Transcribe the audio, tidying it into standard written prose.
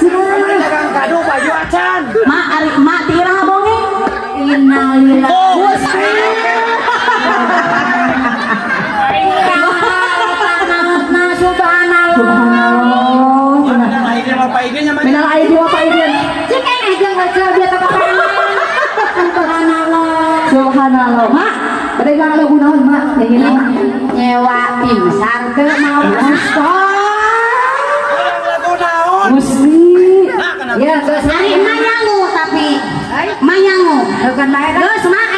dagang kado baju acan. Mak ari mak tirah bonge. Innalillahi. Minal aidin wa faidin. Cekai aja ngajar dia kepakangan. Subhanallah. Subhanallah. Mak, pedagang lagu naon, Mak? Yang ini Mak. Nyewa timsar ke mau Lagu naon? Musli. Nah, kenapa? Ya, terus hari mayangu tapi mayangu bukan lain. terus mak